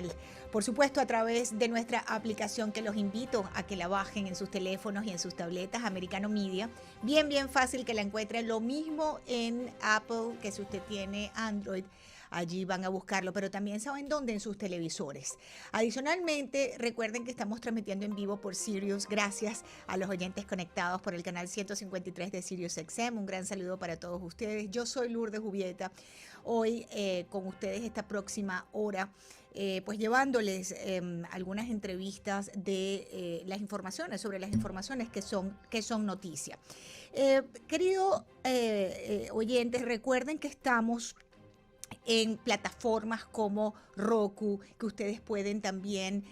canal. Por supuesto, a través de nuestra aplicación que los invito a que la bajen en sus teléfonos y en sus tabletas, Americano Media. Bien fácil que la encuentren. Lo mismo en Apple, que si usted tiene Android, allí van a buscarlo, pero también saben dónde, en sus televisores. Adicionalmente, recuerden que estamos transmitiendo en vivo por Sirius, gracias a los oyentes conectados por el canal 153 de Sirius XM. Un gran saludo para todos ustedes. Yo soy Lourdes Jubieta, hoy con ustedes esta próxima hora, pues llevándoles algunas entrevistas de las informaciones, sobre las informaciones que son noticia. Queridos oyentes, recuerden que estamos en plataformas como Roku, que ustedes pueden también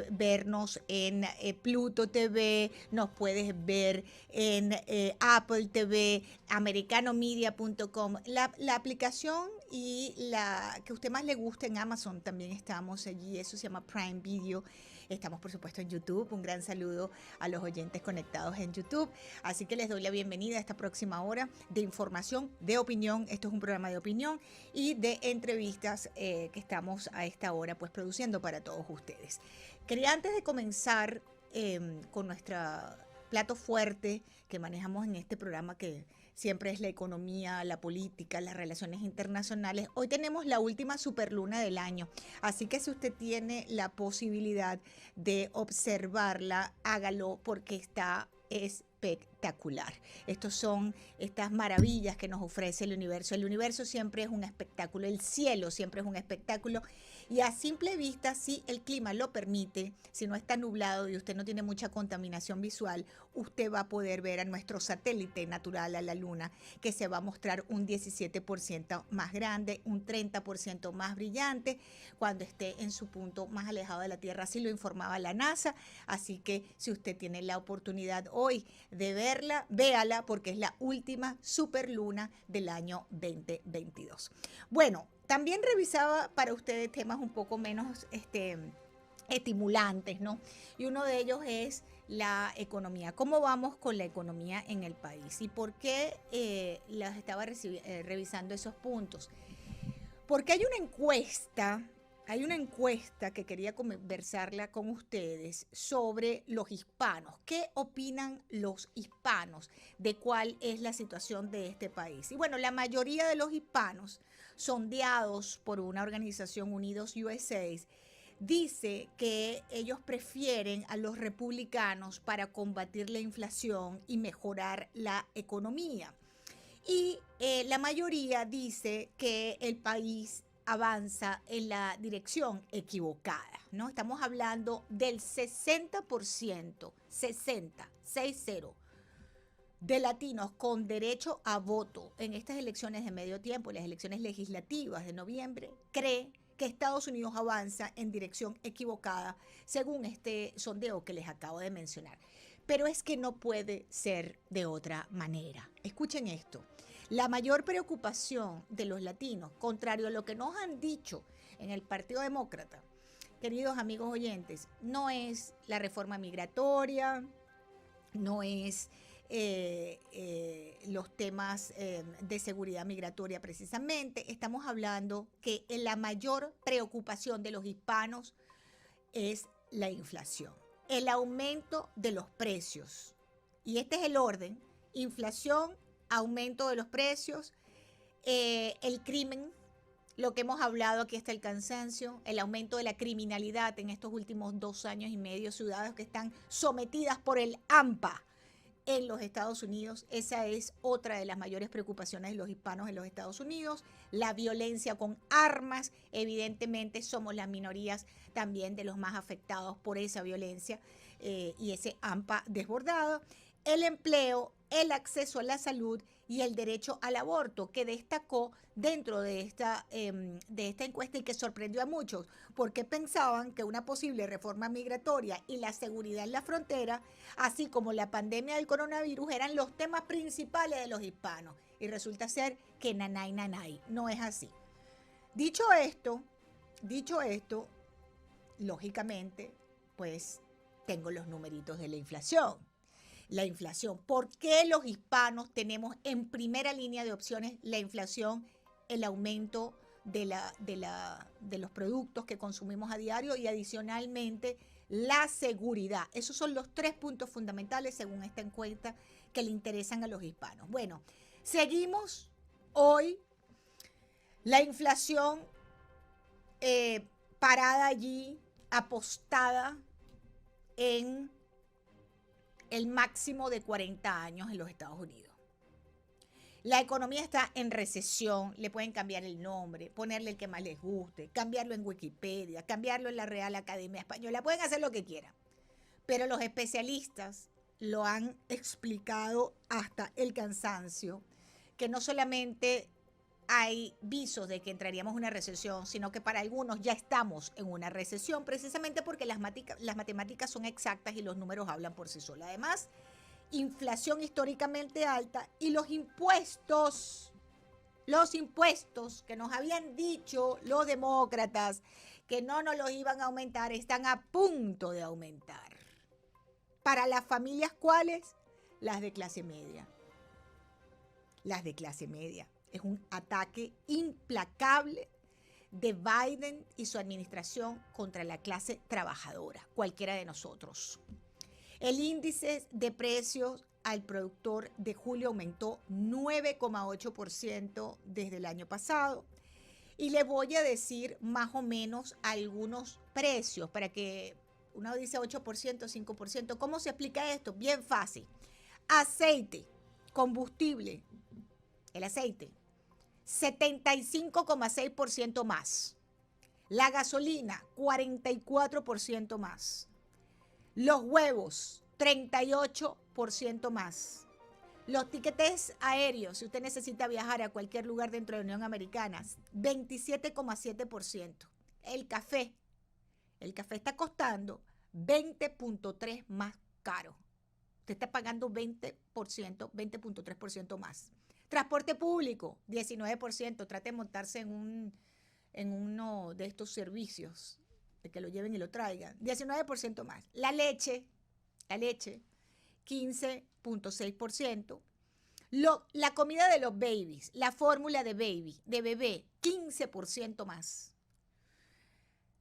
vernos en Pluto TV, nos puedes ver en Apple TV, americanomedia.com, la aplicación y la que a usted más le guste en Amazon, también estamos allí, eso se llama Prime Video. Estamos, por supuesto, en YouTube. Un gran saludo a los oyentes conectados en YouTube. Así que les doy la bienvenida a esta próxima hora de información, de opinión. Esto es un programa de opinión y de entrevistas que estamos a esta hora pues produciendo para todos ustedes. Quería, antes de comenzar con nuestro plato fuerte que manejamos en este programa, que siempre es la economía, la política, las relaciones internacionales, hoy tenemos la última superluna del año. Así que si usted tiene la posibilidad de observarla, hágalo, porque está espectacular. Estos son estas maravillas que nos ofrece el universo. El universo siempre es un espectáculo, el cielo siempre es un espectáculo, y a simple vista, si el clima lo permite, si no está nublado y usted no tiene mucha contaminación visual, usted va a poder ver a nuestro satélite natural, a la luna, que se va a mostrar un 17% más grande, un 30% más brillante cuando esté en su punto más alejado de la Tierra. Así lo informaba la NASA. Así que si usted tiene la oportunidad hoy de verla, véala, porque es la última superluna del año 2022. Bueno, también revisaba para ustedes temas un poco menos estimulantes, ¿no? Y uno de ellos es la economía. ¿Cómo vamos con la economía en el país? ¿Y por qué las estaba revisando esos puntos? Porque hay una encuesta que quería conversarla con ustedes sobre los hispanos. ¿Qué opinan los hispanos de cuál es la situación de este país? Y bueno, la mayoría de los hispanos, sondeados por una organización, Unidos USA, dice que ellos prefieren a los republicanos para combatir la inflación y mejorar la economía. Y la mayoría dice que el país avanza en la dirección equivocada, ¿no? Estamos hablando del 60%, 60, de latinos con derecho a voto en estas elecciones de medio tiempo, las elecciones legislativas de noviembre, cree que Estados Unidos avanza en dirección equivocada, según este sondeo que les acabo de mencionar. Pero es que no puede ser de otra manera. Escuchen esto. La mayor preocupación de los latinos, contrario a lo que nos han dicho en el Partido Demócrata, queridos amigos oyentes, no es la reforma migratoria, no es los temas de seguridad migratoria precisamente. Estamos hablando que la mayor preocupación de los hispanos es la inflación, el aumento de los precios. Y este es el orden: inflación, aumento de los precios, el crimen, lo que hemos hablado aquí hasta el cansancio, el aumento de la criminalidad en estos últimos 2 años y medio, ciudades que están sometidas por el AMPA en los Estados Unidos. Esa es otra de las mayores preocupaciones de los hispanos en los Estados Unidos. La violencia con armas, evidentemente somos las minorías también de los más afectados por esa violencia y ese AMPA desbordado. El empleo, el acceso a la salud y el derecho al aborto, que destacó dentro de esta encuesta y que sorprendió a muchos, porque pensaban que una posible reforma migratoria y la seguridad en la frontera, así como la pandemia del coronavirus, eran los temas principales de los hispanos. Y resulta ser que nanay, no es así. Dicho esto, lógicamente, pues tengo los numeritos de la inflación. La inflación. ¿Por qué los hispanos tenemos en primera línea de opciones la inflación, el aumento de los productos que consumimos a diario y adicionalmente la seguridad. Esos son los 3 puntos fundamentales según esta encuesta que le interesan a los hispanos. Bueno, seguimos hoy la inflación parada allí, apostada en el máximo de 40 años en los Estados Unidos. La economía está en recesión, le pueden cambiar el nombre, ponerle el que más les guste, cambiarlo en Wikipedia, cambiarlo en la Real Academia Española, pueden hacer lo que quieran. Pero los especialistas lo han explicado hasta el cansancio, que no solamente hay visos de que entraríamos en una recesión, sino que para algunos ya estamos en una recesión, precisamente porque las matemáticas son exactas y los números hablan por sí solos. Además, inflación históricamente alta y los impuestos que nos habían dicho los demócratas que no nos los iban a aumentar, están a punto de aumentar. ¿Para las familias cuáles? Las de clase media. Las de clase media. Es un ataque implacable de Biden y su administración contra la clase trabajadora, cualquiera de nosotros. El índice de precios al productor de julio aumentó 9,8% desde el año pasado. Y le voy a decir más o menos algunos precios para que uno dice 8%, 5%. ¿Cómo se explica esto? Bien fácil. Aceite, combustible, el aceite, 75,6% más. La gasolina, 44% más. Los huevos, 38% más. Los tiquetes aéreos, si usted necesita viajar a cualquier lugar dentro de la Unión Americana, 27,7%. El café está costando 20,3% más caro. Usted está pagando 20%, 20,3% más. Transporte público, 19%. Trate de montarse en uno de estos servicios, de que lo lleven y lo traigan. 19% más. La leche, 15,6%. La comida de los babies, la fórmula de bebé, 15% más.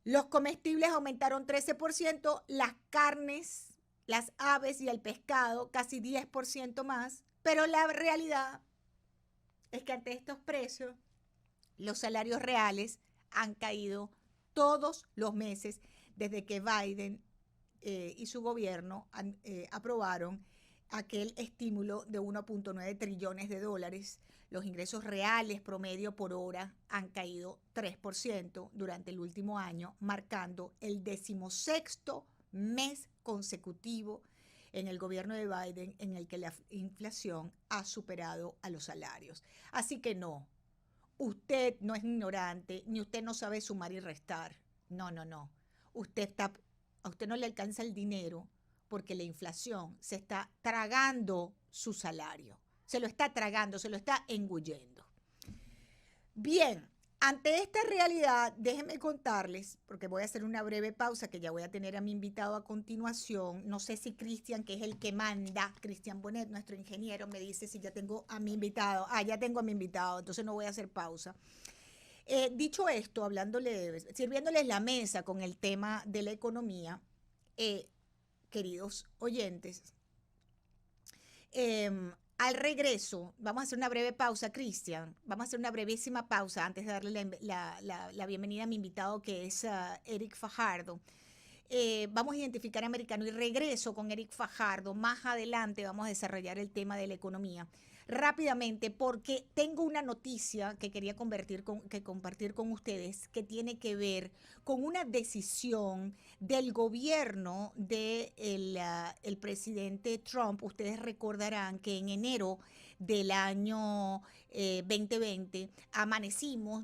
Los comestibles aumentaron 13%, las carnes, las aves y el pescado casi 10% más, pero la realidad es que ante estos precios, los salarios reales han caído todos los meses desde que Biden y su gobierno aprobaron aquel estímulo de 1,9 trillones de dólares. Los ingresos reales promedio por hora han caído 3% durante el último año, marcando el 16º mes consecutivo en el gobierno de Biden en el que la inflación ha superado a los salarios. Así que no, usted no es ignorante, ni usted no sabe sumar y restar. No. A usted no le alcanza el dinero porque la inflación se está tragando su salario. Se lo está tragando, se lo está engullendo. Bien, ante esta realidad, déjenme contarles, porque voy a hacer una breve pausa, que ya voy a tener a mi invitado a continuación. No sé si Cristian, que es el que manda, Cristian Bonet, nuestro ingeniero, me dice si ya tengo a mi invitado. Ya tengo a mi invitado, entonces no voy a hacer pausa. Dicho esto, sirviéndoles la mesa con el tema de la economía, queridos oyentes, al regreso, vamos a hacer una breve pausa, Cristian. Vamos a hacer una brevísima pausa antes de darle la bienvenida a mi invitado, que es Eric Fajardo. Vamos a identificar americano y regreso con Eric Fajardo. Más adelante vamos a desarrollar el tema de la economía. Rápidamente, porque tengo una noticia que quería compartir con ustedes, que tiene que ver con una decisión del gobierno del presidente Trump. Ustedes recordarán que en enero del año 2020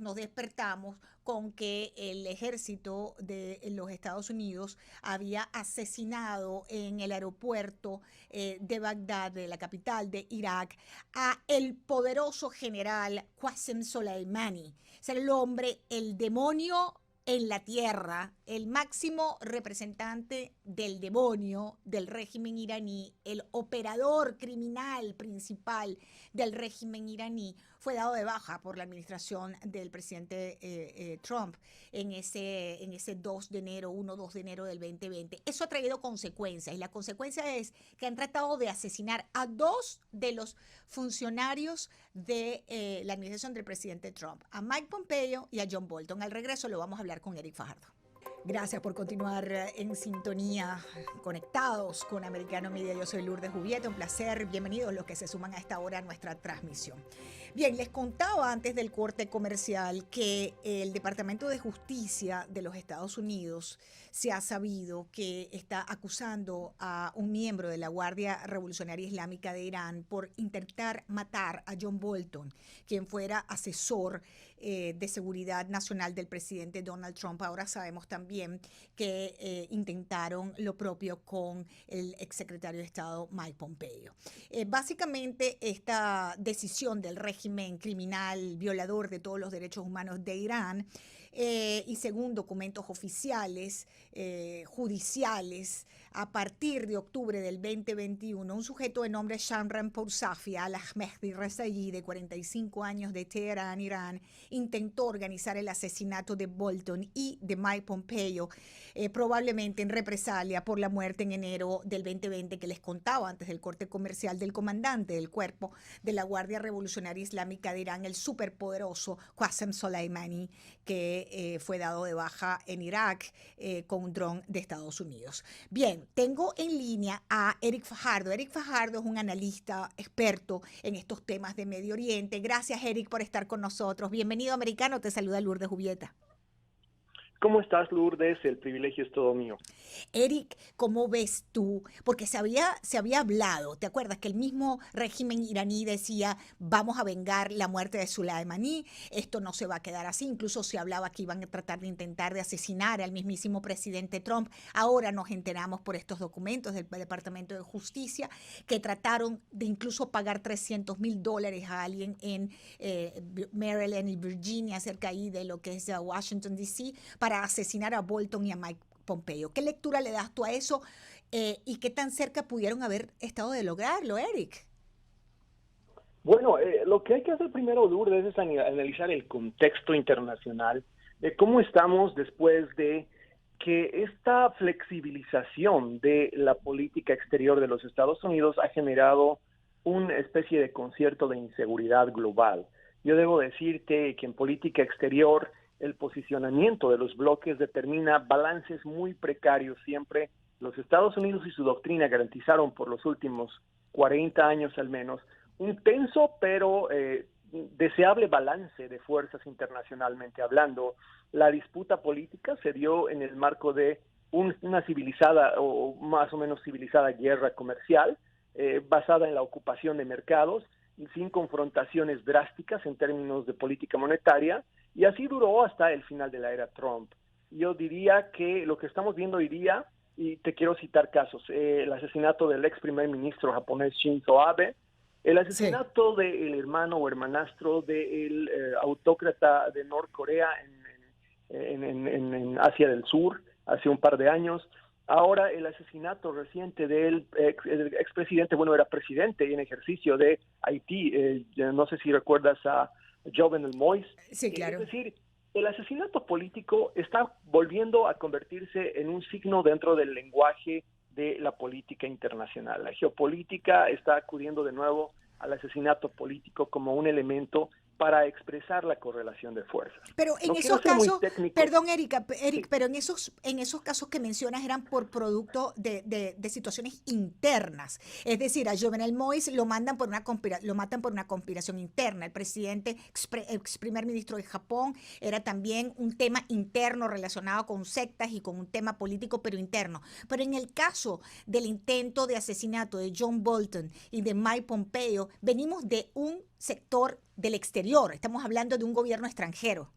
nos despertamos con que el ejército de los Estados Unidos había asesinado en el aeropuerto de Bagdad, de la capital de Irak, a el poderoso general Qasem Soleimani. Es el hombre, el demonio en la tierra, el máximo representante del demonio del régimen iraní, el operador criminal principal del régimen iraní, fue dado de baja por la administración del presidente Trump en ese 2 de enero, 1-2 de enero del 2020. Eso ha traído consecuencias y la consecuencia es que han tratado de asesinar a dos de los funcionarios de la administración del presidente Trump, a Mike Pompeo y a John Bolton. Al regreso lo vamos a hablar con Eric Fajardo. Gracias por continuar en sintonía, conectados con Americano Media. Yo soy Lourdes Jubieta, un placer. Bienvenidos los que se suman a esta hora a nuestra transmisión. Bien, les contaba antes del corte comercial que el Departamento de Justicia de los Estados Unidos se ha sabido que está acusando a un miembro de la Guardia Revolucionaria Islámica de Irán por intentar matar a John Bolton, quien fuera asesor de seguridad nacional del presidente Donald Trump. Ahora sabemos también que intentaron lo propio con el exsecretario de Estado Mike Pompeo. Básicamente esta decisión del régimen criminal violador de todos los derechos humanos de Irán y según documentos oficiales, judiciales, a partir de octubre del 2021, un sujeto de nombre Shamran Poursafi al-Ahmedi Rezaei, de 45 años, de Teherán, Irán, intentó organizar el asesinato de Bolton y de Mike Pompeo, probablemente en represalia por la muerte en enero del 2020 que les contaba antes del corte comercial del comandante del cuerpo de la Guardia Revolucionaria Islámica de Irán, el superpoderoso Qasem Soleimani, que fue dado de baja en Irak con un dron de Estados Unidos. Bien, tengo en línea a Eric Fajardo. Eric Fajardo es un analista experto en estos temas de Medio Oriente. Gracias, Eric, por estar con nosotros. Bienvenido, Americano. Te saluda Lourdes Jubieta. ¿Cómo estás, Lourdes? El privilegio es todo mío. Eric, ¿cómo ves tú? Porque se había hablado, ¿te acuerdas? Que el mismo régimen iraní decía, vamos a vengar la muerte de Soleimani, esto no se va a quedar así. Incluso se hablaba que iban a tratar de intentar de asesinar al mismísimo presidente Trump. Ahora nos enteramos por estos documentos del Departamento de Justicia que trataron de incluso pagar $300,000 a alguien en Maryland y Virginia, cerca ahí de lo que es Washington, D.C., para asesinar a Bolton y a Mike Pompeo. ¿Qué lectura le das tú a eso y qué tan cerca pudieron haber estado de lograrlo, Eric? Bueno, lo que hay que hacer primero, Lourdes, es analizar el contexto internacional de cómo estamos después de que esta flexibilización de la política exterior de los Estados Unidos ha generado una especie de concierto de inseguridad global. Yo debo decirte que en política exterior el posicionamiento de los bloques determina balances muy precarios siempre. Los Estados Unidos y su doctrina garantizaron por los últimos 40 años al menos un tenso pero deseable balance de fuerzas internacionalmente hablando. La disputa política se dio en el marco de una civilizada o más o menos civilizada guerra comercial basada en la ocupación de mercados y sin confrontaciones drásticas en términos de política monetaria, y así duró hasta el final de la era Trump. Yo diría que lo que estamos viendo hoy día, y te quiero citar casos, el asesinato del ex primer ministro japonés Shinzo Abe, el asesinato del hermano o hermanastro del autócrata de Norcorea en Asia del Sur hace un par de años. Ahora el asesinato reciente del expresidente, bueno, era presidente en ejercicio de Haití, no sé si recuerdas a Jovenel Moïse. Sí, claro. Es decir, el asesinato político está volviendo a convertirse en un signo dentro del lenguaje de la política internacional. La geopolítica está acudiendo de nuevo al asesinato político como un elemento para expresar la correlación de fuerzas. Pero en esos casos, perdón, Eric, sí. Pero en esos casos que mencionas eran por producto de situaciones internas. Es decir, a Jovenel Moïse lo matan por una conspiración interna. El presidente, ex primer ministro de Japón, era también un tema interno relacionado con sectas y con un tema político, pero interno. Pero en el caso del intento de asesinato de John Bolton y de Mike Pompeo, venimos de un sector del exterior, estamos hablando de un gobierno extranjero.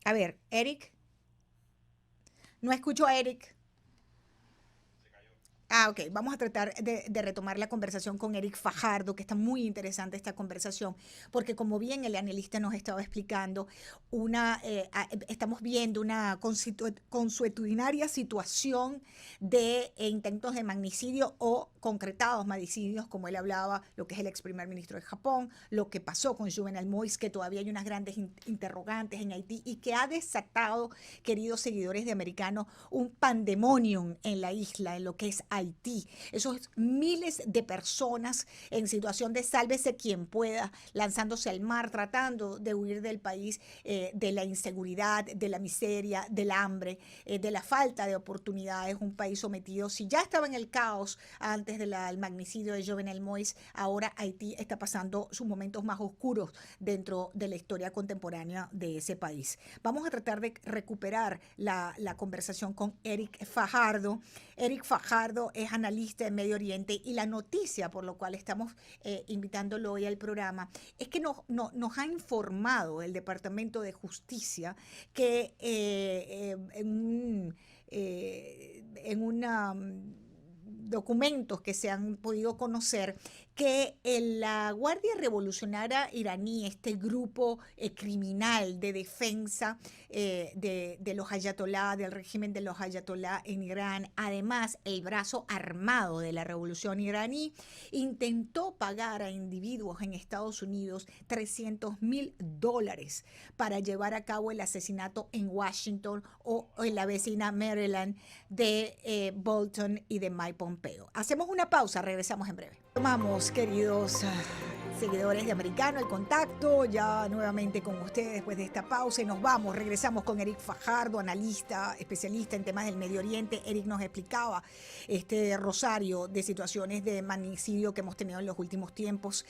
A ver, Eric. No escucho a Eric. Ok. Vamos a tratar de retomar la conversación con Eric Fajardo, que está muy interesante esta conversación, porque como bien el analista nos estaba explicando, estamos viendo una consuetudinaria situación de intentos de magnicidio o concretados magnicidios, como él hablaba, lo que es el ex primer ministro de Japón, lo que pasó con Juvenal Moïse, que todavía hay unas grandes interrogantes en Haití y que ha desatado, queridos seguidores de Americano, un pandemonium en la isla, en lo que es Haití. Esos miles de personas en situación de sálvese quien pueda, lanzándose al mar, tratando de huir del país, de la inseguridad, de la miseria, del hambre, de la falta de oportunidades. Un país sometido, si ya estaba en el caos antes del magnicidio de Jovenel Moïse, ahora Haití está pasando sus momentos más oscuros dentro de la historia contemporánea de ese país. Vamos a tratar de recuperar la conversación con Eric Fajardo. Eric Fajardo es analista en Medio Oriente y la noticia por lo cual estamos invitándolo hoy al programa es que nos ha informado el Departamento de Justicia que en una documentos que se han podido conocer que la Guardia Revolucionaria iraní, este grupo criminal de defensa de los ayatolá, del régimen de los ayatolá en Irán, además el brazo armado de la revolución iraní, intentó pagar a individuos en Estados Unidos $300,000 para llevar a cabo el asesinato en Washington o en la vecina Maryland de Bolton y de Mike Pompeo. Hacemos una pausa, regresamos en breve. Tomamos, queridos seguidores de Americano, el contacto ya nuevamente con ustedes después de esta pausa y nos vamos, regresamos con Eric Fajardo, analista, especialista en temas del Medio Oriente. Eric nos explicaba este rosario de situaciones de magnicidio que hemos tenido en los últimos tiempos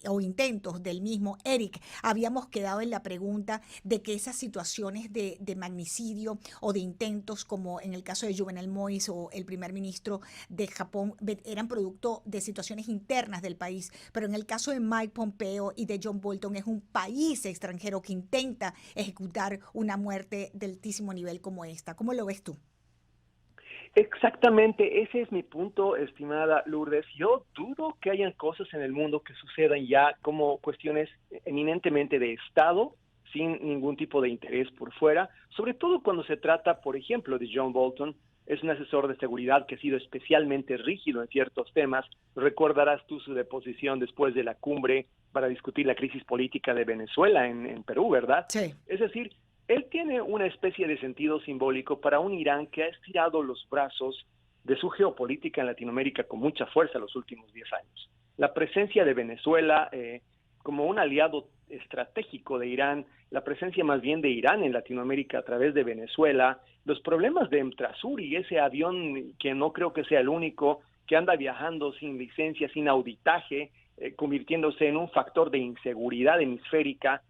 o intentos del mismo. Eric, habíamos quedado en la pregunta de que esas situaciones de magnicidio o de intentos, como en el caso de Juvenal Moïse o el primer ministro de Japón, eran producto de situaciones internas del país. Pero en el caso de Mike Pompeo y de John Bolton es un país extranjero que intenta ejecutar una muerte de altísimo nivel como esta. ¿Cómo lo ves tú? Exactamente, ese es mi punto, estimada Lourdes. Yo dudo que hayan cosas en el mundo que sucedan ya como cuestiones eminentemente de Estado, sin ningún tipo de interés por fuera, sobre todo cuando se trata, por ejemplo, de John Bolton. Es un asesor de seguridad que ha sido especialmente rígido en ciertos temas. Recordarás tú su deposición después de la cumbre para discutir la crisis política de Venezuela en Perú, ¿verdad? Sí. Es decir, él tiene una especie de sentido simbólico para un Irán que ha estirado los brazos de su geopolítica en Latinoamérica con mucha fuerza los últimos 10 años. La presencia de Venezuela como un aliado estratégico de Irán, la presencia más bien de Irán en Latinoamérica a través de Venezuela, los problemas de Emtrasuri, ese avión que no creo que sea el único, que anda viajando sin licencia, sin auditaje, convirtiéndose en un factor de inseguridad hemisférica,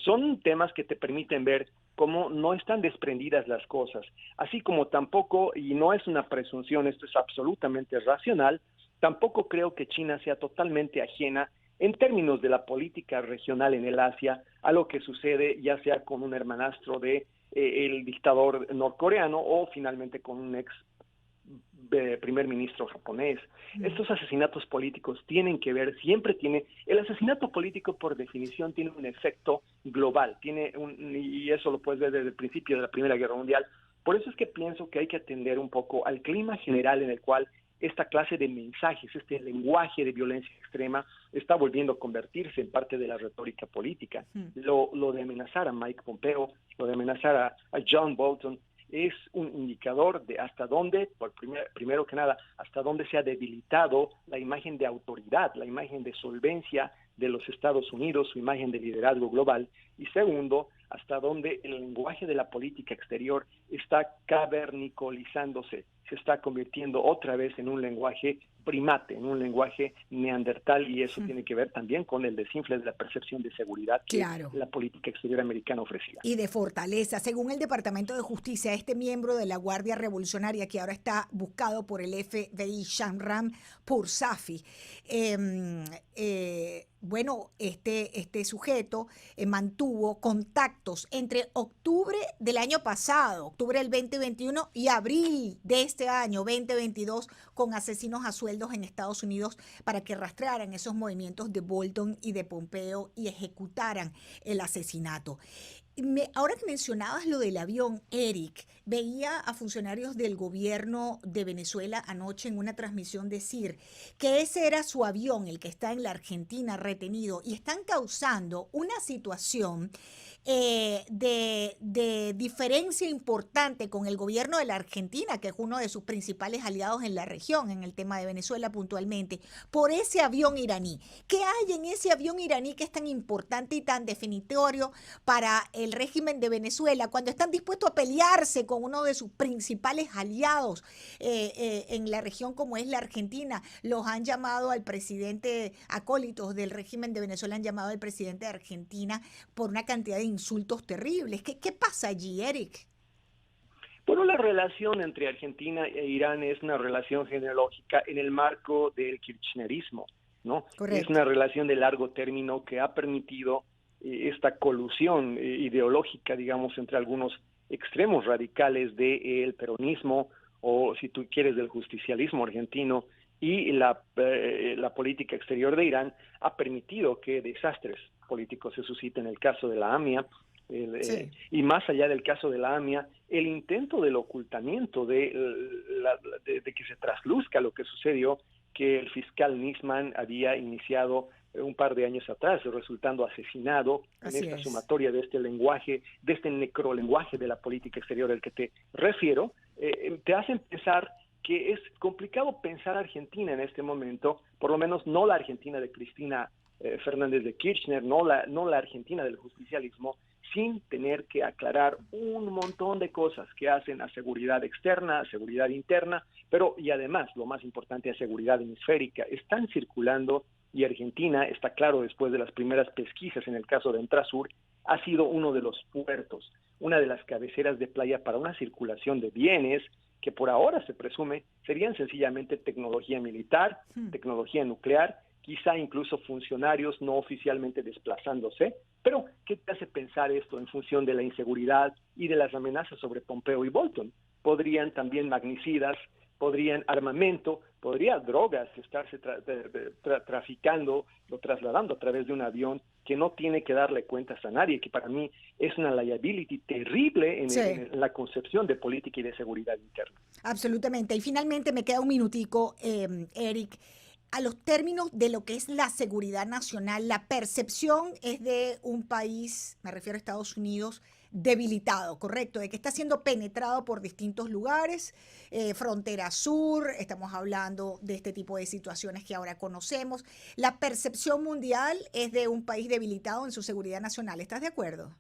son temas que te permiten ver cómo no están desprendidas las cosas, así como tampoco, y no es una presunción, esto es absolutamente racional, tampoco creo que China sea totalmente ajena en términos de la política regional en el Asia a lo que sucede ya sea con un hermanastro de el dictador norcoreano o finalmente con un ex primer ministro japonés. Estos asesinatos políticos tienen que ver, el asesinato político por definición tiene un efecto global, y eso lo puedes ver desde el principio de la Primera Guerra Mundial. Por eso es que pienso que hay que atender un poco al clima general en el cual esta clase de mensajes, este lenguaje de violencia extrema está volviendo a convertirse en parte de la retórica política. Lo de amenazar a Mike Pompeo, lo de amenazar a John Bolton, es un indicador de hasta dónde, primero que nada, hasta dónde se ha debilitado la imagen de autoridad, la imagen de solvencia de los Estados Unidos, su imagen de liderazgo global, y segundo, hasta dónde el lenguaje de la política exterior está cavernicolizándose, se está convirtiendo otra vez en un lenguaje primate, en un lenguaje neandertal, y eso tiene que ver también con el desinfle de la percepción de seguridad que la política exterior americana ofrecía. Y de fortaleza. Según el Departamento de Justicia, este miembro de la Guardia Revolucionaria, que ahora está buscado por el FBI, Shamram Pursafi, bueno, este sujeto mantuvo contactos entre octubre del año pasado, octubre del 2021, y abril de este este año 2022 con asesinos a sueldos en Estados Unidos para que rastrearan esos movimientos de Bolton y de Pompeo y ejecutaran el asesinato. Ahora que mencionabas lo del avión, Eric, veía a funcionarios del gobierno de Venezuela anoche en una transmisión decir que ese era su avión, el que está en la Argentina retenido, y están causando una situación de diferencia importante con el gobierno de la Argentina, que es uno de sus principales aliados en la región, en el tema de Venezuela puntualmente, por ese avión iraní. ¿Qué hay en ese avión iraní que es tan importante y tan definitorio para el régimen de Venezuela cuando están dispuestos a pelearse con uno de sus principales aliados en la región como es la Argentina? Los han llamado al presidente, acólitos del régimen de Venezuela han llamado al presidente de Argentina por una cantidad de insultos terribles. ¿Qué pasa allí, Eric? Bueno, la relación entre Argentina e Irán es una relación genealógica en el marco del kirchnerismo, ¿no? Es Correcto. una relación de largo término que ha permitido esta colusión ideológica, digamos, entre algunos extremos radicales del peronismo o, si tú quieres, del justicialismo argentino y la política exterior de Irán ha permitido que desastres políticos se susciten. El caso de la AMIA, Sí. y más allá del caso de la AMIA, el intento del ocultamiento de que se trasluzca lo que sucedió, que el fiscal Nisman había iniciado un par de años atrás, resultando asesinado en esta sumatoria de este lenguaje, de este necrolenguaje de la política exterior al que te refiero, te hacen pensar que es complicado pensar Argentina en este momento, por lo menos no la Argentina de Cristina Fernández de Kirchner, no la Argentina del justicialismo, sin tener que aclarar un montón de cosas que hacen a seguridad externa, a seguridad interna, pero y además, lo más importante, a seguridad hemisférica. Están circulando, y Argentina, está claro después de las primeras pesquisas en el caso de Entrasur, ha sido uno de los puertos, una de las cabeceras de playa para una circulación de bienes que por ahora se presume serían sencillamente tecnología militar, tecnología nuclear, quizá incluso funcionarios no oficialmente desplazándose, pero ¿qué te hace pensar esto en función de la inseguridad y de las amenazas sobre Pompeo y Bolton? Podrían también magnicidas, podrían armamento, podría drogas estarse traficando o trasladando a través de un avión que no tiene que darle cuentas a nadie, que para mí es una liability terrible en la concepción de política y de seguridad interna. Absolutamente. Y finalmente me queda un minutico, Eric. A los términos de lo que es la seguridad nacional, la percepción es de un país, me refiero a Estados Unidos, debilitado, correcto, de que está siendo penetrado por distintos lugares, frontera sur, estamos hablando de este tipo de situaciones que ahora conocemos. La percepción mundial es de un país debilitado en su seguridad nacional, ¿estás de acuerdo?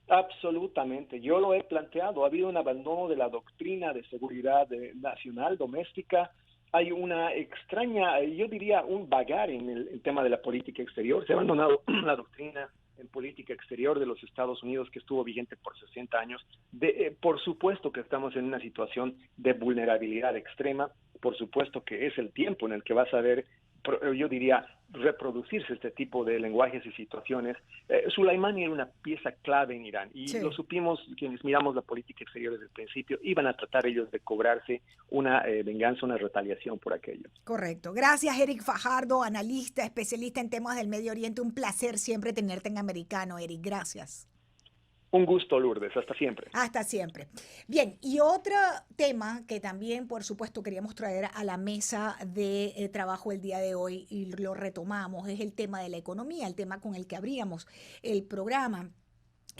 Absolutamente, yo lo he planteado, ha habido un abandono de la doctrina de seguridad nacional, doméstica, hay una extraña, yo diría un vagar en el tema de la política exterior, se ha abandonado la doctrina en política exterior de los Estados Unidos que estuvo vigente por 60 años. Por supuesto que estamos en una situación de vulnerabilidad extrema, por supuesto que es el tiempo en el que vas a ver, yo diría, reproducirse este tipo de lenguajes y situaciones. Soleimani era una pieza clave en Irán y lo supimos quienes miramos la política exterior desde el principio, iban a tratar ellos de cobrarse una venganza, una retaliación por aquello. Correcto. Gracias, Eric Fajardo, analista, especialista en temas del Medio Oriente. Un placer siempre tenerte en Americano, Eric. Gracias. Un gusto, Lourdes. Hasta siempre. Hasta siempre. Bien, y otro tema que también, por supuesto, queríamos traer a la mesa de trabajo el día de hoy y lo retomamos, es el tema de la economía, el tema con el que abríamos el programa.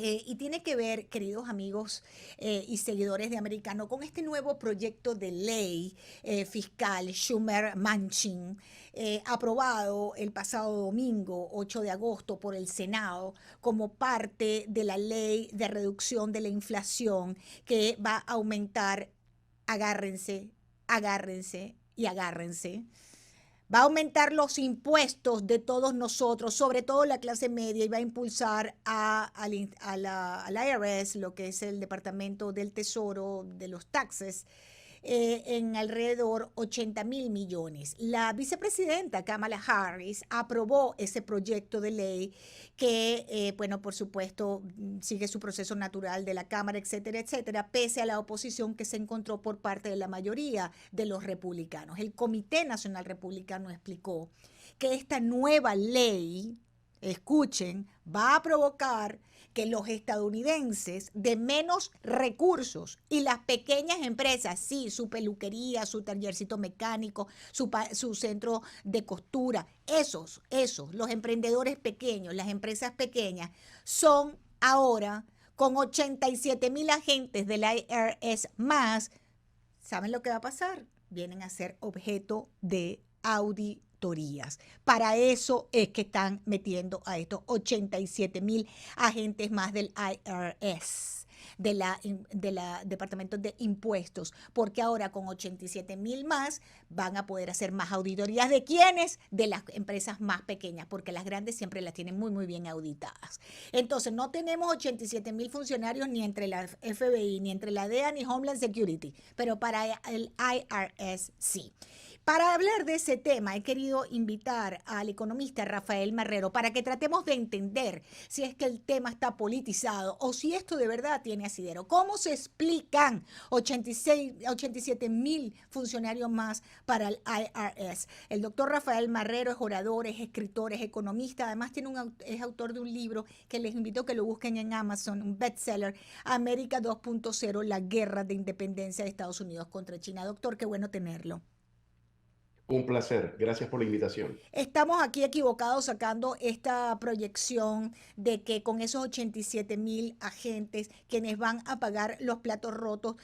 Y tiene que ver, queridos amigos y seguidores de Americano, con este nuevo proyecto de ley fiscal Schumer-Manchin, aprobado el pasado domingo, 8 de agosto, por el Senado, como parte de la ley de reducción de la inflación que va a aumentar, agárrense, agárrense y agárrense. Va a aumentar los impuestos de todos nosotros, sobre todo la clase media, y va a impulsar al IRS, lo que es el Departamento del Tesoro de los Taxes, en alrededor 80.000 millones. La vicepresidenta Kamala Harris aprobó ese proyecto de ley que, bueno, por supuesto, sigue su proceso natural de la Cámara, etcétera, etcétera, pese a la oposición que se encontró por parte de la mayoría de los republicanos. El Comité Nacional Republicano explicó que esta nueva ley, escuchen, va a provocar que los estadounidenses de menos recursos y las pequeñas empresas, sí, su peluquería, su tallercito mecánico, su centro de costura, los emprendedores pequeños, las empresas pequeñas, son ahora con 87.000 agentes del IRS más. ¿Saben lo que va a pasar? Vienen a ser objeto de auditorías. Para eso es que están metiendo a estos 87.000 agentes más del IRS, de la Departamento de Impuestos, porque ahora con 87.000 más van a poder hacer más auditorías. ¿De quiénes? De las empresas más pequeñas, porque las grandes siempre las tienen muy, muy bien auditadas. Entonces, no tenemos 87.000 funcionarios ni entre la FBI, ni entre la DEA, ni Homeland Security, pero para el IRS sí. Para hablar de ese tema, he querido invitar al economista Rafael Marrero para que tratemos de entender si es que el tema está politizado o si esto de verdad tiene asidero. ¿Cómo se explican 87.000 funcionarios más para el IRS? El doctor Rafael Marrero es orador, es escritor, es economista, además es autor de un libro que les invito a que lo busquen en Amazon, un bestseller, América 2.0, la guerra de independencia de Estados Unidos contra China. Doctor, qué bueno tenerlo. Un placer. Gracias por la invitación. Estamos aquí equivocados sacando esta proyección de que con esos 87.000 agentes, quienes van a pagar los platos rotos,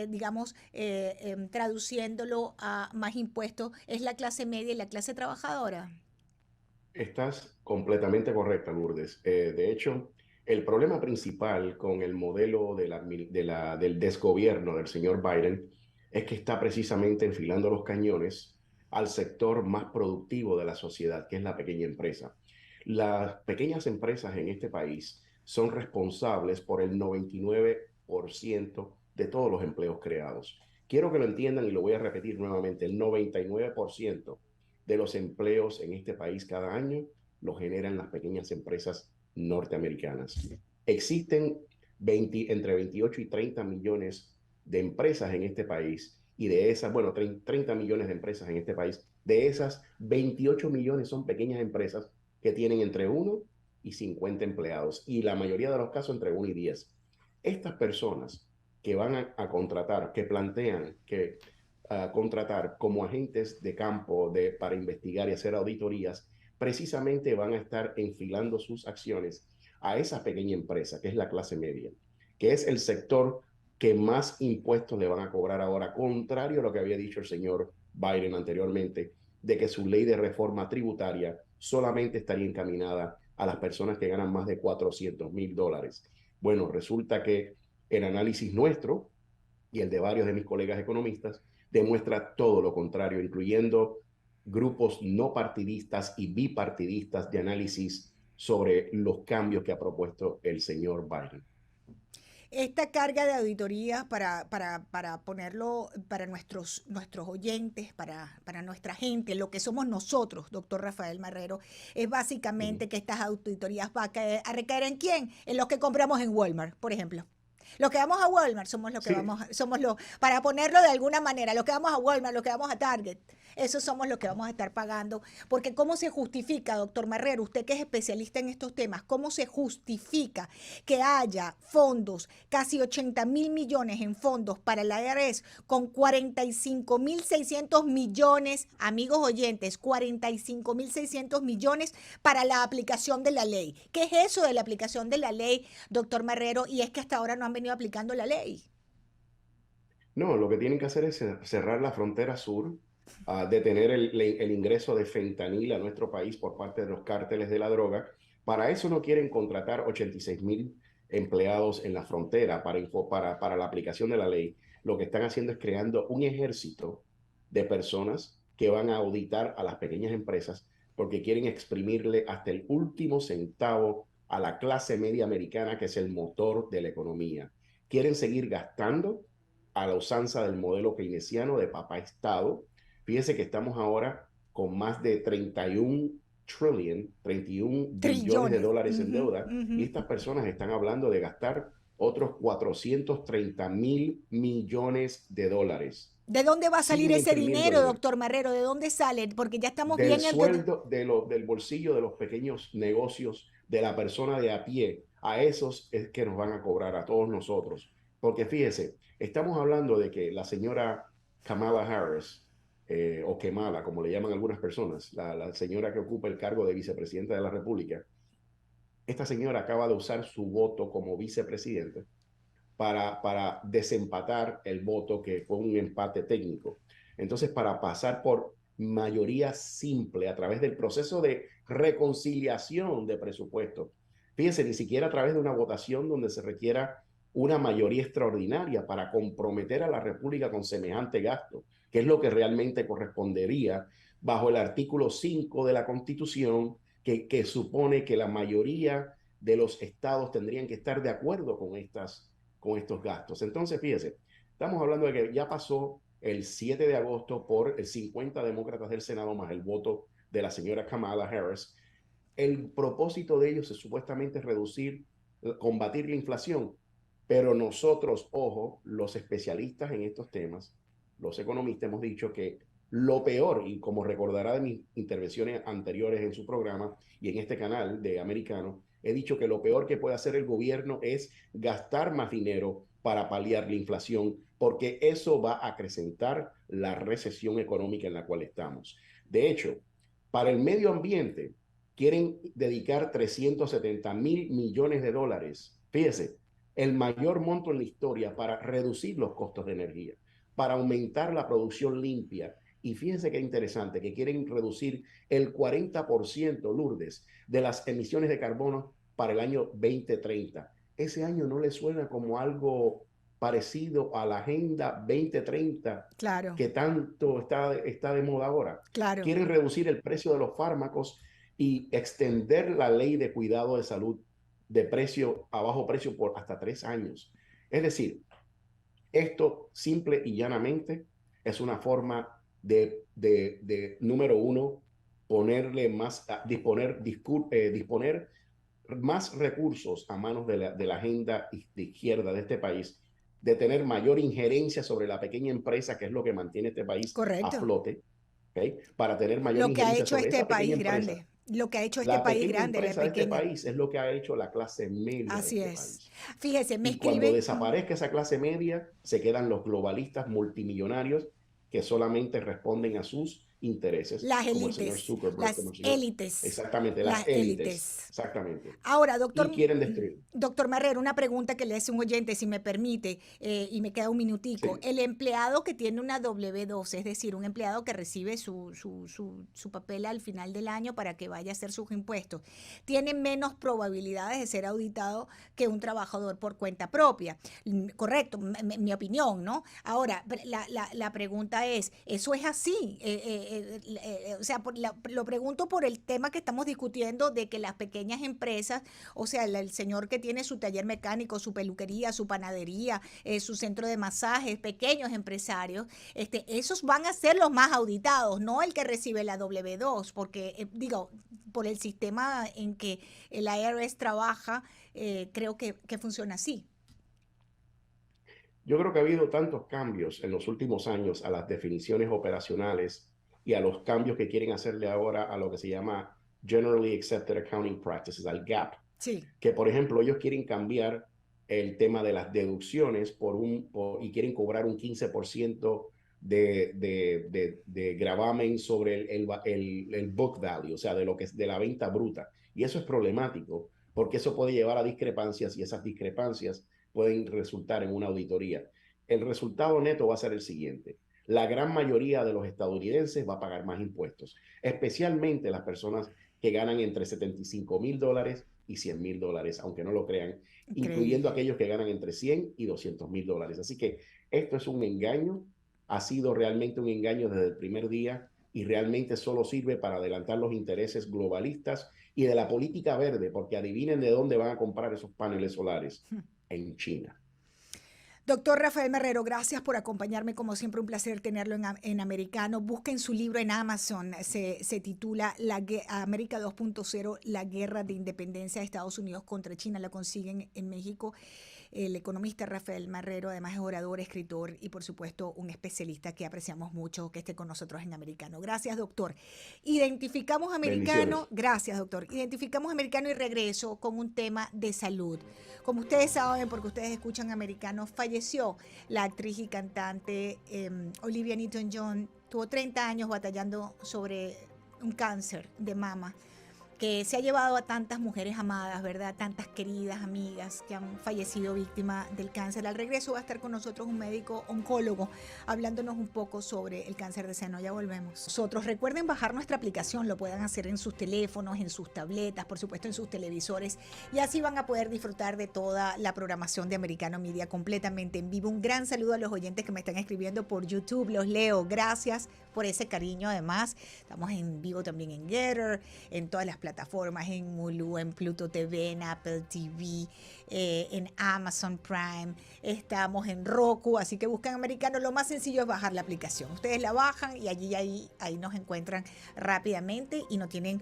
digamos, traduciéndolo a más impuestos, es la clase media y la clase trabajadora. Estás completamente correcta, Lourdes. De hecho, el problema principal con el modelo del desgobierno del señor Biden es que está precisamente enfilando los cañones al sector más productivo de la sociedad, que es la pequeña empresa. Las pequeñas empresas en este país son responsables por el 99% de todos los empleos creados. Quiero que lo entiendan y lo voy a repetir nuevamente, el 99% de los empleos en este país cada año lo generan las pequeñas empresas norteamericanas. Existen entre 28 y 30 millones de empresas en este país y de esas, bueno, 30 millones de empresas en este país. De esas, 28 millones son pequeñas empresas que tienen entre 1 y 50 empleados y la mayoría de los casos entre 1 y 10. Estas personas que van a contratar, que plantean que contratar como agentes de campo para investigar y hacer auditorías, precisamente van a estar enfilando sus acciones a esa pequeña empresa, que es la clase media, que es el sector que más impuestos le van a cobrar ahora, contrario a lo que había dicho el señor Biden anteriormente, de que su ley de reforma tributaria solamente estaría encaminada a las personas que ganan más de $400,000. Bueno, resulta que el análisis nuestro y el de varios de mis colegas economistas demuestra todo lo contrario, incluyendo grupos no partidistas y bipartidistas de análisis sobre los cambios que ha propuesto el señor Biden. Esta carga de auditoría para ponerlo para nuestros oyentes, para nuestra gente, lo que somos nosotros, doctor Rafael Marrero, es básicamente que estas auditorías van a recaer ¿en quién? En los que compramos en Walmart, por ejemplo. Los que vamos a Walmart somos los que somos los, para ponerlo de alguna manera, los que vamos a Walmart, los que vamos a Target, esos somos los que vamos a estar pagando. Porque ¿cómo se justifica, doctor Marrero, usted que es especialista en estos temas, cómo se justifica que haya fondos, casi 80.000 millones en fondos para la IRS con 45.600 millones, amigos oyentes, 45.600 millones para la aplicación de la ley? ¿Qué es eso de la aplicación de la ley, doctor Marrero? Y es que hasta ahora no han venido aplicando la ley. No, lo que tienen que hacer es cerrar la frontera sur, detener el ingreso de fentanil a nuestro país por parte de los cárteles de la droga. Para eso no quieren contratar 86,000 empleados en la frontera para la aplicación de la ley. Lo que están haciendo es creando un ejército de personas que van a auditar a las pequeñas empresas porque quieren exprimirle hasta el último centavo a la clase media americana, que es el motor de la economía. Quieren seguir gastando a la usanza del modelo keynesiano de papá Estado. Fíjese que estamos ahora con más de 31 billones de Trillones. dólares en Ujú, deuda, y ujú. estas personas están hablando de gastar otros 430.000 millones de dólares ¿De dónde va a salir siguen ese imprimiendo dinero, dinero doctor Marrero? ¿De dónde sale? Porque ya estamos del bien sueldo, del bolsillo de los pequeños negocios, de la persona de a pie. A esos es que nos van a cobrar a todos nosotros. Porque fíjese, estamos hablando de que la señora Kamala Harris, o Kamala, como le llaman algunas personas, la señora que ocupa el cargo de vicepresidenta de la República, esta señora acaba de usar su voto como vicepresidente para desempatar el voto, que fue un empate técnico. Entonces, para pasar por mayoría simple a través del proceso de reconciliación de presupuesto, fíjense, ni siquiera a través de una votación donde se requiera una mayoría extraordinaria para comprometer a la República con semejante gasto, que es lo que realmente correspondería bajo el artículo 5 de la Constitución, que supone que la mayoría de los estados tendrían que estar de acuerdo con estos gastos. Entonces, fíjese, estamos hablando de que ya pasó el 7 de agosto por el 50 demócratas del Senado más el voto de la señora Kamala Harris. El propósito de ellos es supuestamente reducir, combatir la inflación, pero nosotros, ojo, los especialistas en estos temas, los economistas, hemos dicho que lo peor, y como recordará de mis intervenciones anteriores en su programa y en este canal de Americano, he dicho que lo peor que puede hacer el gobierno es gastar más dinero para paliar la inflación, porque eso va a acrecentar la recesión económica en la cual estamos. De hecho, para el medio ambiente, quieren dedicar 370.000 millones de dólares. Fíjese, el mayor monto en la historia para reducir los costos de energía, para aumentar la producción limpia. Y fíjense qué interesante, que quieren reducir el 40%, Lourdes, de las emisiones de carbono para el año 2030. Ese año no le suena como algo parecido a la Agenda 2030 Claro, que tanto está de moda ahora. claro. Quieren reducir el precio de los fármacos y extender la ley de cuidado de salud de precio a bajo precio por hasta 3 años. Es decir, esto simple y llanamente es una forma número uno, ponerle más, disponer más recursos a manos de la agenda de izquierda de este país, de tener mayor injerencia sobre la pequeña empresa, que es lo que mantiene este país a Correcto. flote, ¿okay? Para tener mayor Lo que ha injerencia hecho sobre este esa pequeña país empresa. grande. Lo que ha hecho este La país pequeña grande, la empresa de este pequeña. país es lo que ha hecho la clase media de Así este es. país. Fíjese, me Y cuando escriben. desaparezca esa clase media, se quedan los globalistas multimillonarios que solamente responden a sus intereses, Las como el señor élites, Zuckerberg, como las el señor, élites, exactamente, las las élites, élites. exactamente, Ahora, y quieren destruir. doctor Marrero, una pregunta que le hace un oyente, si me permite, y me queda un minutico. Sí. El empleado que tiene una W2, es decir, un empleado que recibe su papel al final del año para que vaya a hacer sus impuestos, tiene menos probabilidades de ser auditado que un trabajador por cuenta propia. Correcto, mi opinión, ¿no? Ahora, la pregunta es, ¿eso es así? O sea, lo pregunto por el tema que estamos discutiendo de que las pequeñas empresas, o sea, el señor que tiene su taller mecánico, su peluquería, su panadería, su centro de masajes, pequeños empresarios, esos van a ser los más auditados, no el que recibe la W2, porque, digo, por el sistema en que el IRS trabaja, creo que funciona así. Yo creo que ha habido tantos cambios en los últimos años a las definiciones operacionales y a los cambios que quieren hacerle ahora a lo que se llama Generally Accepted Accounting Practices, al GAAP, Sí, que por ejemplo ellos quieren cambiar el tema de las deducciones y quieren cobrar un 15% de gravamen sobre el book value, o sea, de lo que es de la venta bruta. Y eso es problemático porque eso puede llevar a discrepancias, y esas discrepancias pueden resultar en una auditoría. El resultado neto va a ser el siguiente: la gran mayoría de los estadounidenses va a pagar más impuestos, especialmente las personas que ganan entre $75,000 y $100,000, aunque no lo crean, incluyendo increíble. aquellos que ganan entre $100,000 y $200,000. Así que esto es un engaño, ha sido realmente un engaño desde el primer día, y realmente solo sirve para adelantar los intereses globalistas y de la política verde, porque adivinen de dónde van a comprar esos paneles solares: en China. Doctor Rafael Marrero, gracias por acompañarme. Como siempre, un placer tenerlo en Americano. Busquen su libro en Amazon. Se titula América 2.0, la guerra de independencia de Estados Unidos contra China. La consiguen en México. El economista Rafael Marrero, además es orador, escritor y por supuesto un especialista que apreciamos mucho que esté con nosotros en Americano. Gracias, doctor. Identificamos Americano, gracias, doctor. Identificamos Americano y regreso con un tema de salud. Como ustedes saben, porque ustedes escuchan Americano, falleció la actriz y cantante Olivia Newton-John. Tuvo 30 años batallando sobre un cáncer de mama que se ha llevado a tantas mujeres amadas, ¿verdad? Tantas queridas amigas que han fallecido víctimas del cáncer. Al regreso va a estar con nosotros un médico oncólogo hablándonos un poco sobre el cáncer de seno. Ya volvemos. Nosotros recuerden bajar nuestra aplicación, lo puedan hacer en sus teléfonos, en sus tabletas, por supuesto en sus televisores, y así van a poder disfrutar de toda la programación de Americano Media completamente en vivo. Un gran saludo a los oyentes que me están escribiendo por YouTube, los leo. Gracias por ese cariño. Además, estamos en vivo también en Getter, en todas las plataformas, en Hulu, en Pluto TV, en Apple TV, en Amazon Prime, estamos en Roku, así que buscan Americano. Lo más sencillo es bajar la aplicación. Ustedes la bajan y ahí nos encuentran rápidamente y no tienen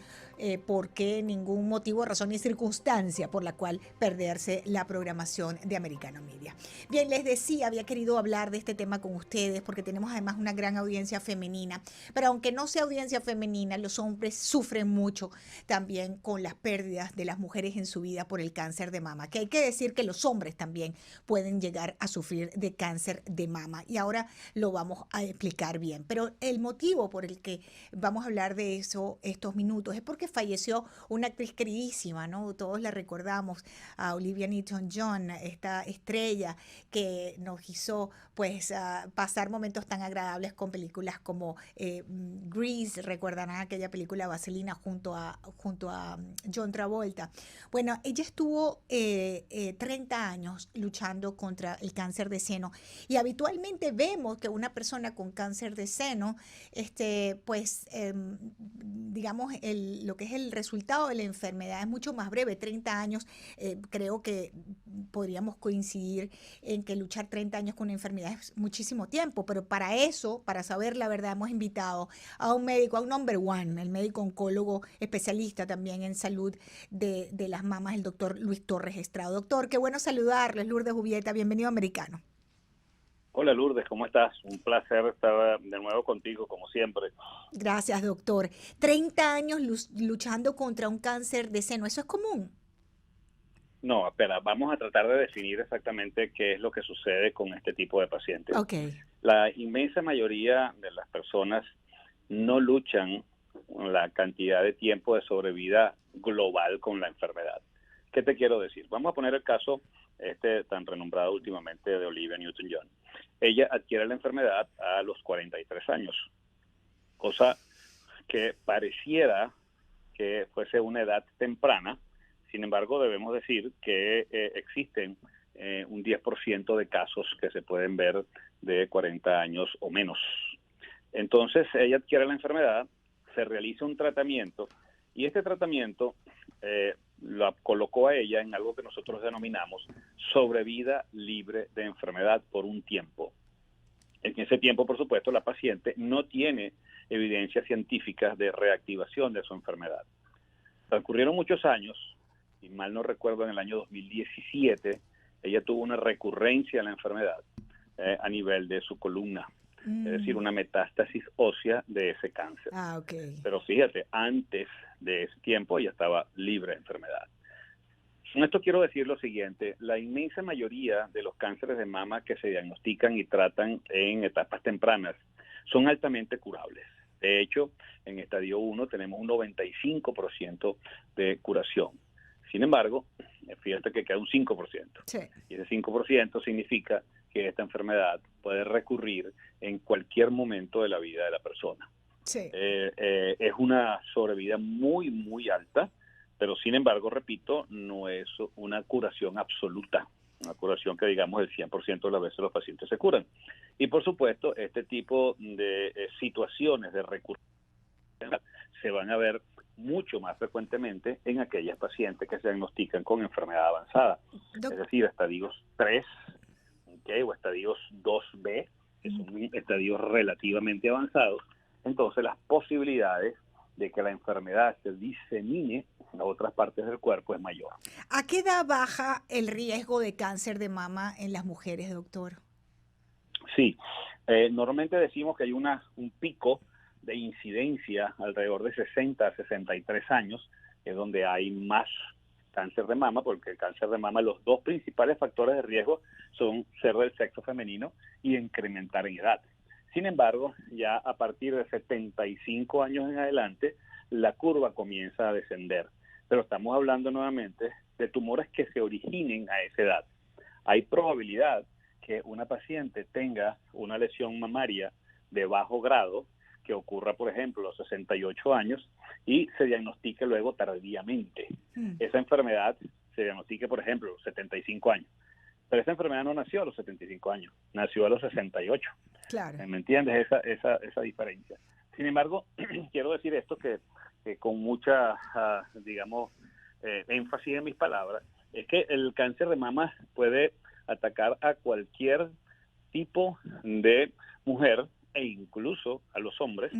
por qué ningún motivo, razón ni circunstancia por la cual perderse la programación de Americano Media. Bien, les decía, había querido hablar de este tema con ustedes porque tenemos además una gran audiencia femenina, pero aunque no sea audiencia femenina, los hombres sufren mucho también con las pérdidas de las mujeres en su vida por el cáncer de mama, que hay que decir que los hombres también pueden llegar a sufrir de cáncer de mama y ahora lo vamos a explicar bien, pero el motivo por el que vamos a hablar de eso estos minutos es porque falleció una actriz queridísima, ¿no? Todos la recordamos, a Olivia Newton-John, esta estrella que nos hizo pues pasar momentos tan agradables con películas como Grease, recordarán aquella película Vaselina junto a John Travolta. Bueno, ella estuvo 30 años luchando contra el cáncer de seno y habitualmente vemos que una persona con cáncer de seno, pues digamos lo que es el resultado de la enfermedad es mucho más breve, 30 años. Creo que podríamos coincidir en que luchar 30 años con una enfermedad es muchísimo tiempo, pero para eso, para saber la verdad, hemos invitado a un médico, a un number one, el médico oncólogo especialista también en salud de las mamas, el doctor Luis Torres Estrado. Doctor, qué bueno saludarles, Lourdes Jubieta, bienvenido a Americano. Hola Lourdes, ¿cómo estás? Un placer estar de nuevo contigo, como siempre. Gracias, doctor. 30 años luchando contra un cáncer de seno, ¿eso es común? No, espera, vamos a tratar de definir exactamente qué es lo que sucede con este tipo de pacientes. Okay. La inmensa mayoría de las personas no luchan con la cantidad de tiempo de sobrevida global con la enfermedad. ¿Qué te quiero decir? Vamos a poner el caso tan renombrado últimamente de Olivia Newton-John. Ella adquiere la enfermedad a los 43 años, cosa que pareciera que fuese una edad temprana. Sin embargo, debemos decir que existen un 10% de casos que se pueden ver de 40 años o menos. Entonces, ella adquiere la enfermedad, se realiza un tratamiento y este tratamiento la colocó a ella en algo que nosotros denominamos sobrevida libre de enfermedad por un tiempo. En ese tiempo, por supuesto, la paciente no tiene evidencias científicas de reactivación de su enfermedad. Transcurrieron muchos años, y mal no recuerdo, en el año 2017, ella tuvo una recurrencia de la enfermedad a nivel de su columna. Es decir, una metástasis ósea de ese cáncer. Okay. Pero fíjate, antes de ese tiempo ella estaba libre de enfermedad. Con esto quiero decir lo siguiente: la inmensa mayoría de los cánceres de mama que se diagnostican y tratan en etapas tempranas son altamente curables. De hecho, en estadio 1 tenemos un 95% de curación. Sin embargo, fíjate que queda un 5%. Sí. Y ese 5% significa que esta enfermedad puede recurrir en cualquier momento de la vida de la persona. Sí. Es una sobrevida muy, muy alta, pero sin embargo, repito, no es una curación absoluta, una curación que digamos el 100% de las veces los pacientes se curan. Y por supuesto, este tipo de situaciones de recurrencia se van a ver mucho más frecuentemente en aquellas pacientes que se diagnostican con enfermedad avanzada, es decir, estadios 3, ¿okay? O estadios 2B, que son estadios relativamente avanzados, entonces las posibilidades de que la enfermedad se disemine a otras partes del cuerpo es mayor. ¿A qué edad baja el riesgo de cáncer de mama en las mujeres, doctor? Sí, normalmente decimos que hay un pico de incidencia alrededor de 60 a 63 años, es donde hay más cáncer de mama, porque el cáncer de mama, los dos principales factores de riesgo son ser del sexo femenino y incrementar en edad. Sin embargo, ya a partir de 75 años en adelante, la curva comienza a descender. Pero estamos hablando nuevamente de tumores que se originen a esa edad. Hay probabilidad que una paciente tenga una lesión mamaria de bajo grado, que ocurra, por ejemplo, a los 68 años y se diagnostique luego tardíamente. Esa enfermedad se diagnostique, por ejemplo, a los 75 años. Pero esa enfermedad no nació a los 75 años, nació a los 68. Claro. ¿Me entiendes esa diferencia? Sin embargo, quiero decir esto que con mucha, digamos, énfasis en mis palabras, es que el cáncer de mama puede atacar a cualquier tipo de mujer e incluso a los hombres.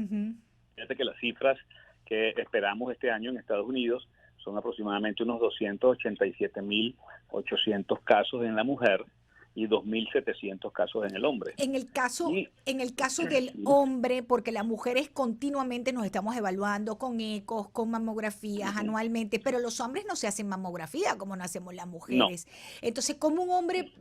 Fíjate que las cifras que esperamos este año en Estados Unidos son aproximadamente unos 287.800 casos en la mujer y 2.700 casos en el hombre. En el caso del hombre, porque las mujeres continuamente nos estamos evaluando con ecos, con mamografías anualmente, pero los hombres no se hacen mamografía como no hacemos las mujeres. No. Entonces, como un hombre,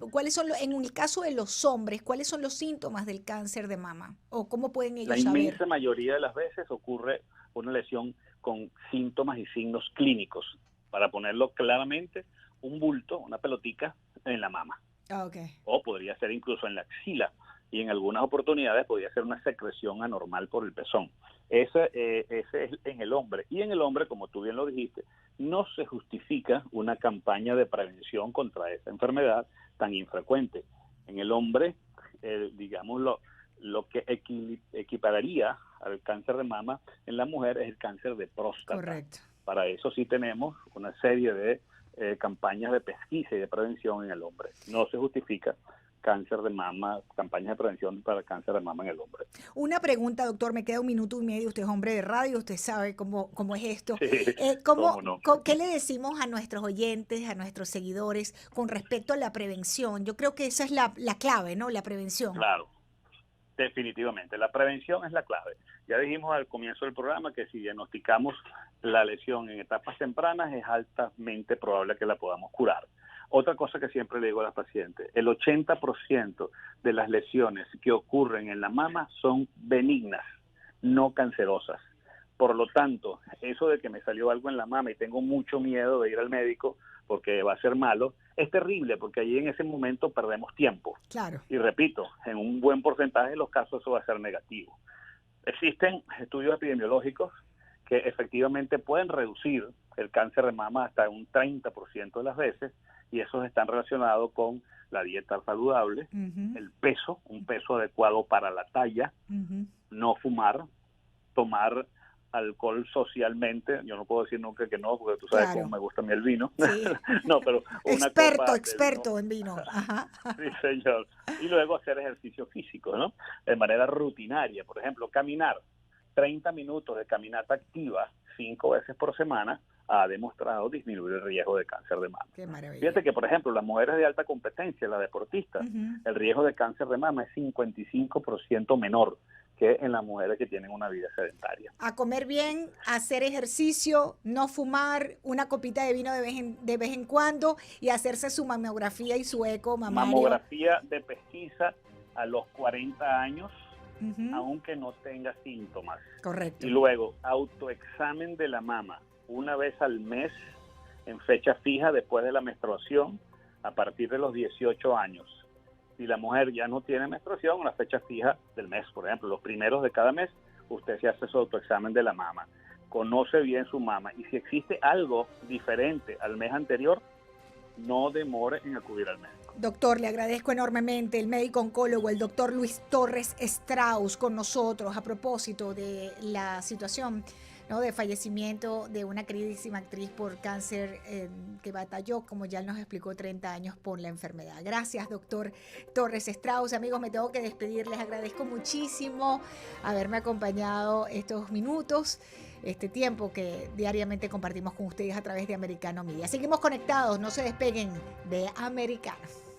en el caso de los hombres, ¿cuáles son los síntomas del cáncer de mama? ¿O cómo pueden ellos saber? La inmensa mayoría de las veces ocurre una lesión con síntomas y signos clínicos. Para ponerlo claramente, un bulto, una pelotica en la mama. Okay. O podría ser incluso en la axila, y en algunas oportunidades podría ser una secreción anormal por el pezón. Ese es en el hombre. Y en el hombre, como tú bien lo dijiste, no se justifica una campaña de prevención contra esa enfermedad tan infrecuente. En el hombre, digamos, lo que equipararía al cáncer de mama en la mujer es el cáncer de próstata. Correcto. Para eso sí tenemos una serie de campañas de pesquisa y de prevención en el hombre. No se justifica cáncer de mama, campañas de prevención para cáncer de mama en el hombre. Una pregunta, doctor, me queda 1 minuto y medio, usted es hombre de radio, usted sabe cómo es esto. Sí, ¿Qué le decimos a nuestros oyentes, a nuestros seguidores con respecto a la prevención? Yo creo que esa es la clave, ¿no? La prevención. Claro, definitivamente. La prevención es la clave. Ya dijimos al comienzo del programa que si diagnosticamos la lesión en etapas tempranas es altamente probable que la podamos curar. Otra cosa que siempre le digo a las pacientes, el 80% de las lesiones que ocurren en la mama son benignas, no cancerosas. Por lo tanto, eso de que me salió algo en la mama y tengo mucho miedo de ir al médico porque va a ser malo, es terrible porque allí en ese momento perdemos tiempo. Claro. Y repito, en un buen porcentaje de los casos eso va a ser negativo. Existen estudios epidemiológicos que efectivamente pueden reducir el cáncer de mama hasta un 30% de las veces, y esos están relacionados con la dieta saludable, el peso, un peso adecuado para la talla, no fumar, tomar alcohol socialmente. Yo no puedo decir nunca que no, porque tú sabes cómo me gusta a mí el vino. Sí. No, pero una copa experto en vino. Ajá. Sí, señor. Y luego hacer ejercicio físico, ¿no? De manera rutinaria. Por ejemplo, caminar 30 minutos de caminata activa 5 veces por semana ha demostrado disminuir el riesgo de cáncer de mama. Qué maravilla. Fíjate que, por ejemplo, las mujeres de alta competencia, las deportistas, el riesgo de cáncer de mama es 55% menor que en las mujeres que tienen una vida sedentaria. A comer bien, hacer ejercicio, no fumar, una copita de vino de vez en cuando y hacerse su mamografía y su eco mamario. Mamografía de pesquisa a los 40 años, aunque no tenga síntomas. Correcto. Y luego, autoexamen de la mama una vez al mes en fecha fija después de la menstruación a partir de los 18 años. Si la mujer ya no tiene menstruación, una fecha fija del mes, por ejemplo, los primeros de cada mes, usted se hace su autoexamen de la mama. Conoce bien su mama y si existe algo diferente al mes anterior, no demore en acudir al médico. Doctor, le agradezco enormemente el médico oncólogo, el doctor Luis Torres Strauss, con nosotros a propósito de la situación ¿no?, de fallecimiento de una queridísima actriz por cáncer que batalló, como ya nos explicó, 30 años por la enfermedad. Gracias, doctor Torres Strauss. Amigos, me tengo que despedir. Les agradezco muchísimo haberme acompañado estos minutos, este tiempo que diariamente compartimos con ustedes a través de Americano Media. Seguimos conectados, no se despeguen de Americano.